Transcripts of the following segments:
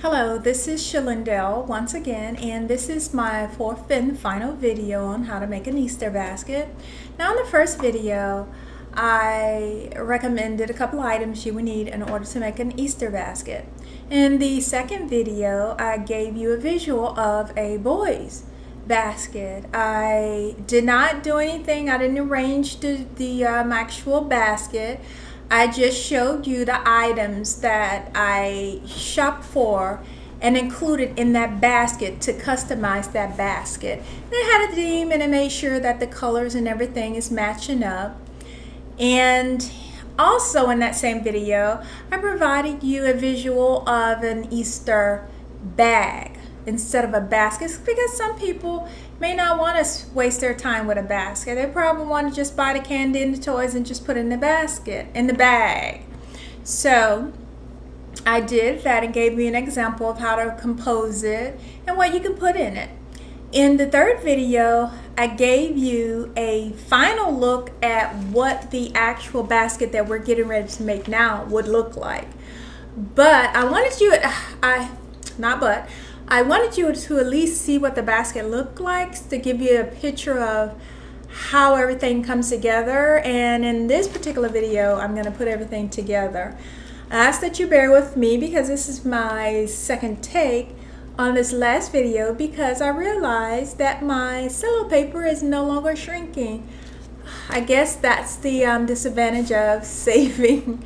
Hello, this is Shalindell once again, and this is my fourth and final video on how to make an Easter basket. Now in the first video, I recommended a couple items you would need in order to make an Easter basket. In the second video, I gave you a visual of a boy's basket. I did not do anything. I didn't arrange the actual basket. I just showed you the items that I shopped for and included in that basket to customize that basket. And I had a theme and I made sure that the colors and everything is matching up. And also in that same video, I provided you a visual of an Easter bag instead of a basket, because some people may not want to waste their time with a basket. They probably want to just buy the candy and the toys and just put it in the basket, in the bag. So I did that and gave you an example of how to compose it and what you can put in it. In the third video, I gave you a final look at what the actual basket that we're getting ready to make now would look like. But I wanted you, I wanted you to at least see what the basket looked like, to give you a picture of how everything comes together. And in this particular video, I'm going to put everything together. I ask that you bear with me because this is my second take on this last video, because I realized that my cello paper is no longer shrinking. I guess that's the disadvantage of saving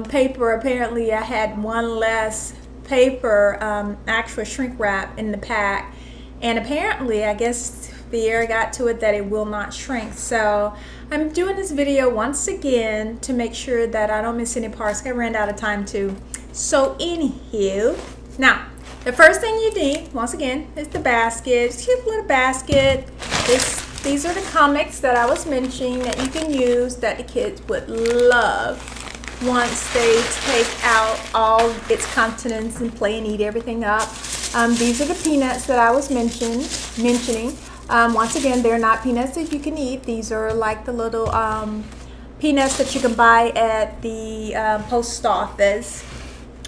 paper. Apparently I had one less paper actual shrink wrap in the pack, and apparently I guess the air got to it that it will not shrink. So I'm doing this video once again to make sure that I don't miss any parts. I ran out of time too. So anywho, now the first thing you need, once again, is the basket. It's a cute little basket. These are the comics that I was mentioning that you can use, that the kids would love once they take out all its contents and play and eat everything up. These are the peanuts that I was mentioning. Once again, they're not peanuts that you can eat. These are like the little peanuts that you can buy at the post office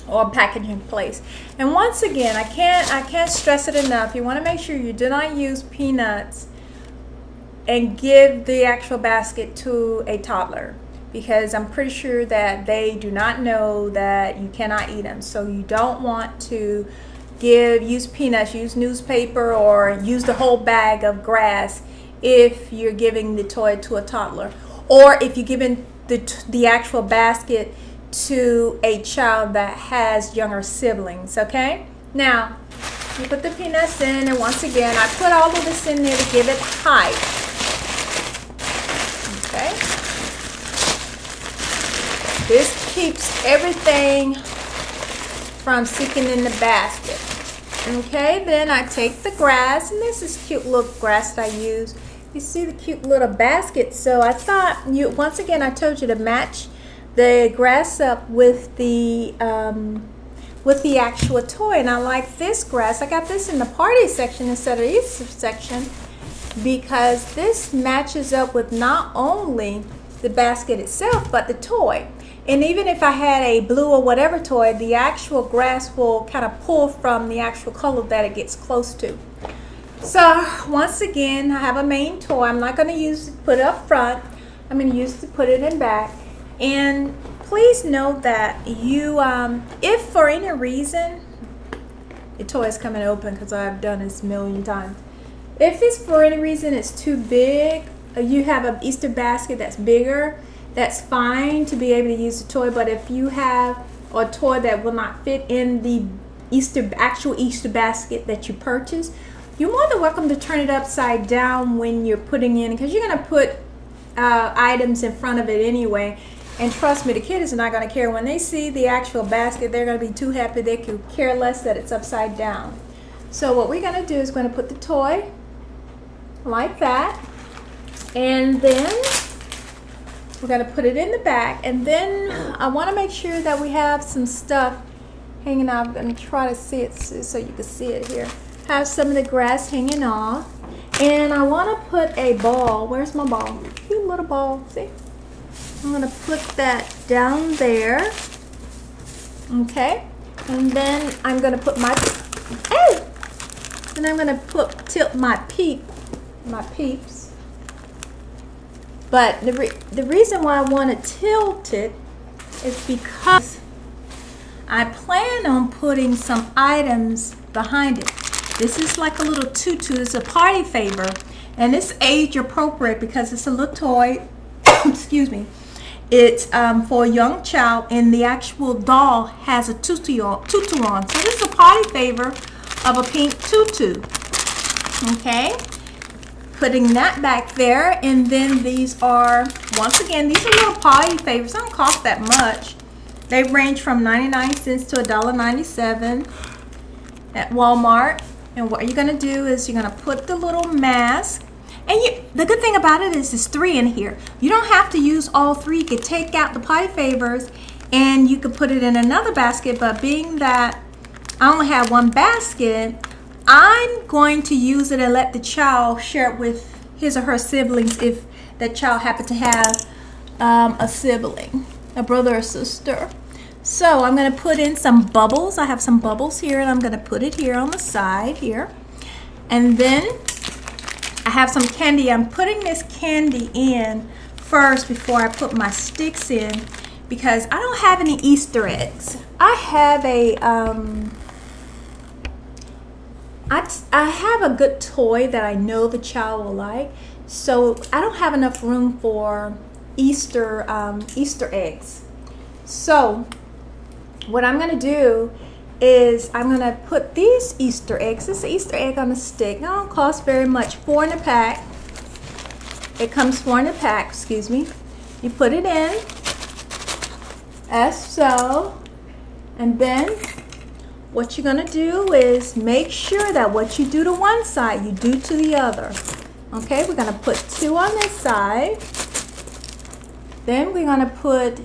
or packaging place. And once again, I can't stress it enough. You want to make sure you do not use peanuts and give the actual basket to a toddler, because I'm pretty sure that they do not know that you cannot eat them. So you don't want to use peanuts, use newspaper, or use the whole bag of grass if you're giving the toy to a toddler, or if you're giving the actual basket to a child that has younger siblings. Okay, now you put the peanuts in, and once again I put all of this in there to give it height. Okay, this keeps everything from sinking in the basket. Okay, then I take the grass, and this is cute little grass that I use. You see the cute little basket. So I thought, once again I told you to match the grass up with the actual toy, and I like this grass. I got this in the party section instead of the Easter section, because this matches up with not only the basket itself but the toy. And even if I had a blue or whatever toy, the actual grass will kind of pull from the actual color that it gets close to. So once again, I have a main toy. I'm not going to use it to put it up front. I'm going to use it to put it in back. And please note that you, if for any reason, the toy is coming open because I've done this a million times. If it's for any reason it's too big, you have an Easter basket that's bigger, that's fine to be able to use the toy. But if you have a toy that will not fit in the actual Easter basket that you purchased, you're more than welcome to turn it upside down when you're putting in, because you're going to put items in front of it anyway. And trust me, the kid is not going to care. When they see the actual basket, they're going to be too happy. They could care less that it's upside down. So what we're going to do is going to put the toy like that, and then we're going to put it in the back. And then I want to make sure that we have some stuff hanging out. I'm going to try to see it so you can see it here. Have some of the grass hanging off, and I want to put a ball. Where's my ball? Cute little ball. See? I'm going to put that down there. Okay. And then I'm gonna put my then I'm gonna tilt my peeps. But the reason why I want to tilt it is because I plan on putting some items behind it. This is like a little tutu. It's a party favor, and it's age appropriate because it's a little toy. Excuse me. It's for a young child, and the actual doll has a tutu on. So this is a party favor of a pink tutu. Okay, putting that back there, and then these are, once again, these are little party favors. They don't cost that much. They range from 99 cents to $1.97 at Walmart. And what you're gonna do is you're gonna put the little mask. And the good thing about it is there's 3 in here. You don't have to use all 3. You could take out the party favors and you could put it in another basket. But being that I only have 1 basket, I'm going to use it and let the child share it with his or her siblings if that child happens to have a sibling, a brother or sister. So I'm going to put in some bubbles. I have some bubbles here, and I'm going to put it here on the side here. And then I have some candy. I'm putting this candy in first before I put my sticks in because I don't have any Easter eggs. I have I have a good toy that I know the child will like, so I don't have enough room for Easter eggs. So what I'm gonna do is I'm gonna put these Easter eggs. This is an Easter egg on a stick. It don't cost very much. 4 in a pack. It comes 4 in a pack. Excuse me. You put it in as so, and then what you're gonna do is make sure that what you do to one side, you do to the other. Okay, we're gonna put 2 on this side. Then we're gonna put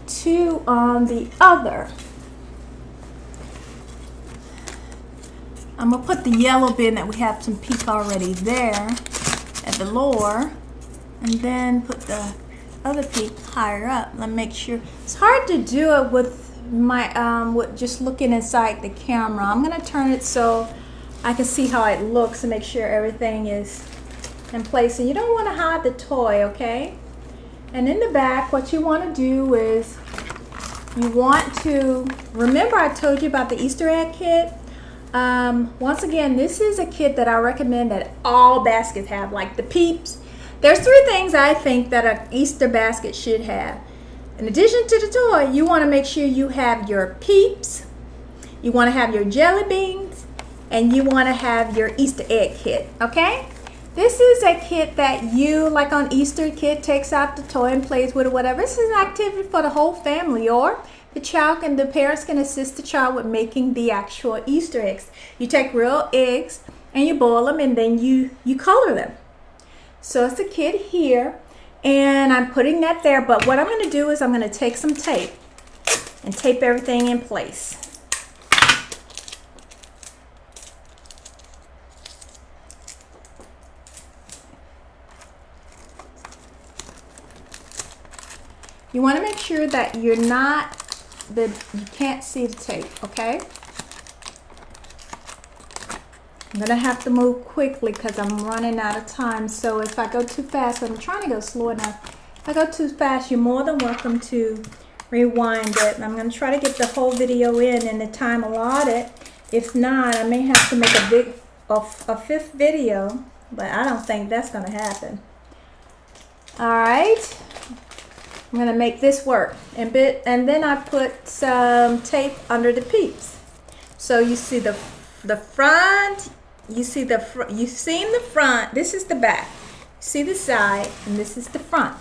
2 on the other. I'm gonna put the yellow bin that we have some pink already there at the lower, and then put the other pink higher up. Let me make sure. It's hard to do it with my with just looking inside the camera. I'm gonna turn it so I can see how it looks and make sure everything is in place. And you don't want to hide the toy, okay? And in the back, what you want to do is you want to remember I told you about the Easter egg kit. Once again, this is a kit that I recommend that all baskets have, like the Peeps. There's 3 things I think that an Easter basket should have. In addition to the toy, you want to make sure you have your Peeps, you want to have your jelly beans, and you want to have your Easter egg kit, okay? This is a kit that you, like on Easter, kid takes out the toy and plays with it, whatever. This is an activity for the whole family, or the parents can assist the child with making the actual Easter eggs. You take real eggs and you boil them, and then you color them. So it's a kit here, and I'm putting that there. But what I'm going to do is I'm going to take some tape and tape everything in place. You want to make sure that you can't see the tape, okay? I'm going to have to move quickly because I'm running out of time. So if I go too fast, I'm trying to go slow enough. If I go too fast, you're more than welcome to rewind it. And I'm going to try to get the whole video in the time allotted. If not, I may have to make a 5th video, but I don't think that's going to happen. All right. I'm going to make this work. And then I put some tape under the Peeps. So you see the front. You've seen the front. This is the back. See the side, and this is the front.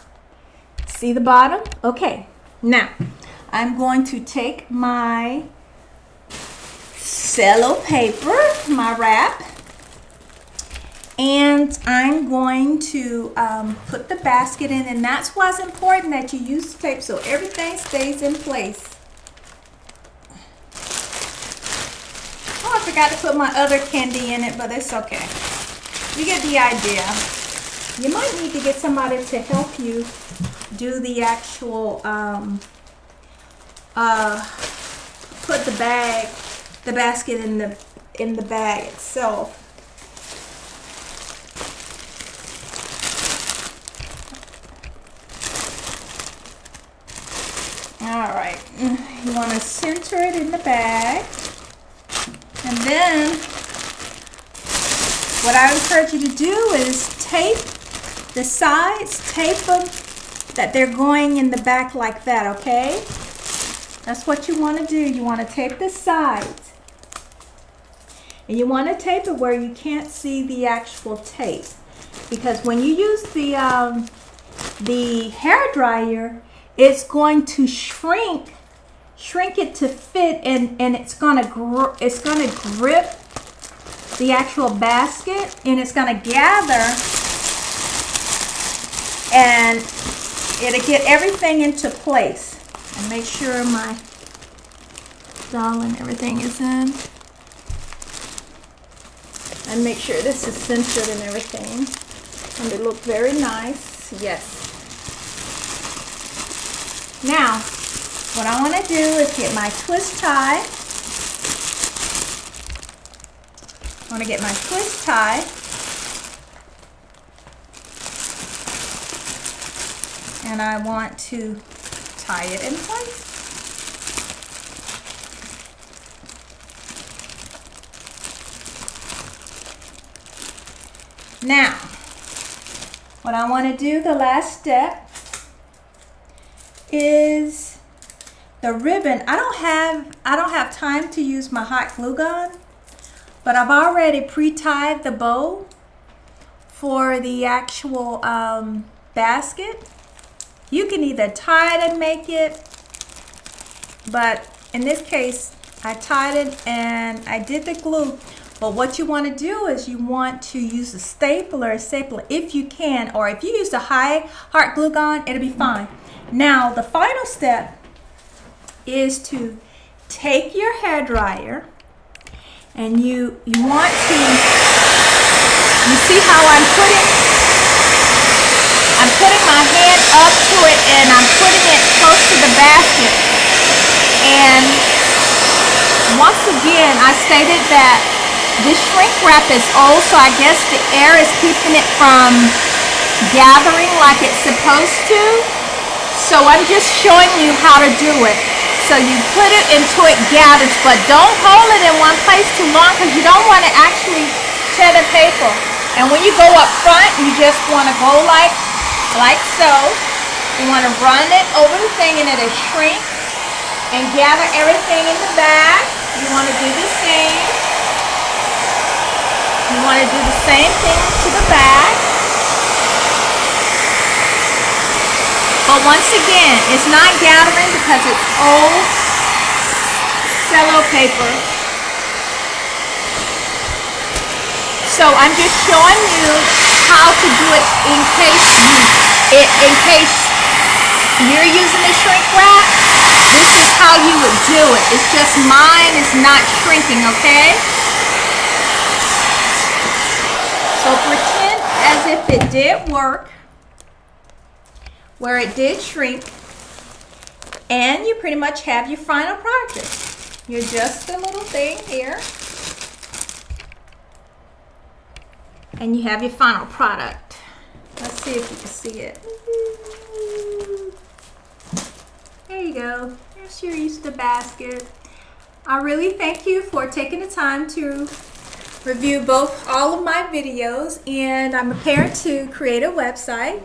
See the bottom? Okay. Now, I'm going to take my cello paper, my wrap, and I'm going to put the basket in, and that's why it's important that you use tape so everything stays in place. I forgot to put my other candy in it, but it's okay. You get the idea. You might need to get somebody to help you do the actual putting put the basket in the bag itself. All right, you want to center it in the bag, and then what I encourage you to do is tape the sides, tape them that they're going in the back like that, okay? That's what you want to do. You want to tape the sides, and you want to tape it where you can't see the actual tape, because when you use the hair dryer, it's going to shrink it to fit, and it's gonna grip the actual basket, and it's gonna gather, and it'll get everything into place. And make sure my doll and everything is in, and make sure this is centered and everything, and it look very nice. Yes. Now, what I want to do is get my twist tie. I want to get my twist tie. And I want to tie it in place. Now, what I want to do, the last step, is the ribbon. I don't have time to use my hot glue gun, but I've already pre-tied the bow for the actual basket. You can either tie it and make it, but in this case I tied it and I did the glue. But what you want to do is you want to use a stapler if you can, or if you use the hot glue gun, it'll be fine. Now, the final step is to take your hair dryer, and you want to, you see how I'm putting my hand up to it, and I'm putting it close to the basket. And once again, I stated that this shrink wrap is old, so I guess the air is keeping it from gathering like it's supposed to. So I'm just showing you how to do it. So you put it until it gathers, but don't hold it in one place too long, because you don't want to actually tear the paper. And when you go up front, you just want to go like so. You want to run it over the thing, and it'll shrink and gather everything in the back. You want to do the same. You want to do the same thing to the back. But once again, it's not gathering because it's old cello paper. So I'm just showing you how to do it in case you're using the shrink wrap. This is how you would do it. It's just mine is not shrinking, okay? So pretend as if it did work, where it did shrink, and you pretty much have your final project. You're just a little thing here, and you have your final product. Let's see if you can see it. There you go. There's your Easter basket. I really thank you for taking the time to review all of my videos, and I'm prepared to create a website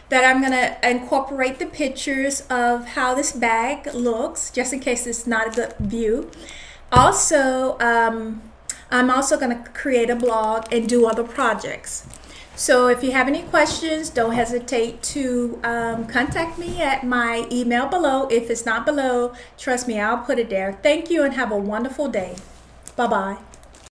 that I'm going to incorporate the pictures of how this bag looks, just in case it's not a good view. Also, I'm also going to create a blog and do other projects. So if you have any questions, don't hesitate to contact me at my email below. If it's not below, trust me, I'll put it there. Thank you and have a wonderful day. Bye-bye.